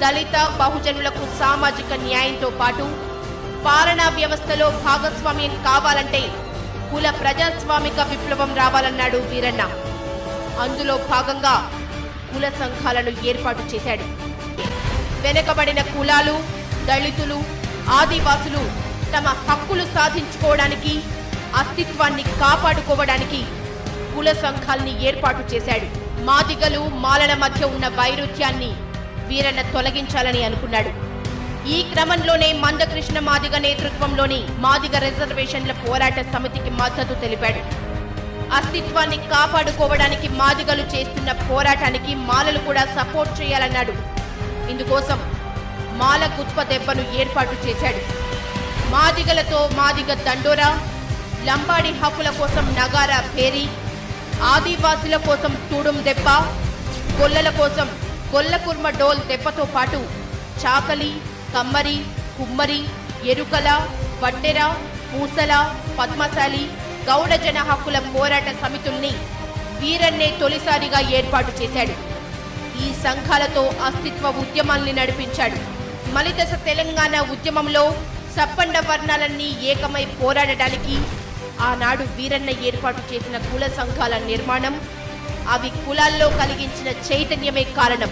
దళిత బహుజనులకు సామాజిక న్యాయంతో పాటు పాలనా వ్యవస్థలో భాగస్వామ్యం కావాలంటే కుల ప్రజాస్వామిక విప్లవం రావాలన్నాడు వీరన్న. అందులో భాగంగా కుల సంఘాలను ఏర్పాటు చేశాడు. వెనుకబడిన కులాలు, దళితులు, ఆదివాసులు తమ హక్కులు సాధించుకోవడానికి, అస్తిత్వాన్ని కాపాడుకోవడానికి కుల సంఘాల్ని ఏర్పాటు చేశాడు. మాదిగలు, మాలల మధ్య ఉన్న వైరుధ్యాన్ని వీరన్న తొలగించాలని అనుకున్నాడు. ఈ క్రమంలోనే మందకృష్ణ మాదిగ నేతృత్వంలోని మాదిగ రిజర్వేషన్ల పోరాట సమితికి మద్దతు తెలిపాడు. అస్తిత్వాన్ని కాపాడుకోవడానికి మాదిగలు చేస్తున్న పోరాటానికి మాలలు కూడా సపోర్ట్ చేయాలన్నాడు. ఇందుకోసం మాల గుత్ప దెబ్బను ఏర్పాటు చేశాడు. మాదిగలతో మాదిగ దండోరా, లంబాడి హక్కుల కోసం నగారా భేరీ, ఆదివాసుల కోసం తూడుం దెబ్బ, గొల్లల కోసం గొల్లకుర్మ డోల్ దెబ్బతో పాటు చాకలి, కమ్మరి, కుమ్మరి, ఎరుకల, వడ్డెర, పూసల, పద్మశాలి, గౌడ జన హక్కుల పోరాట సమితుల్ని వీరన్నే తొలిసారిగా ఏర్పాటు చేశాడు. ఈ సంఘాలతో అస్తిత్వ ఉద్యమాల్ని నడిపించాడు. మలిదశ తెలంగాణ ఉద్యమంలో సప్పండ వర్ణాలన్నీ ఏకమై పోరాడడానికి ఆనాడు వీరన్న ఏర్పాటు చేసిన కుల సంఘాల నిర్మాణం, అవి కులాల్లో కలిగించిన చైతన్యమే కారణం.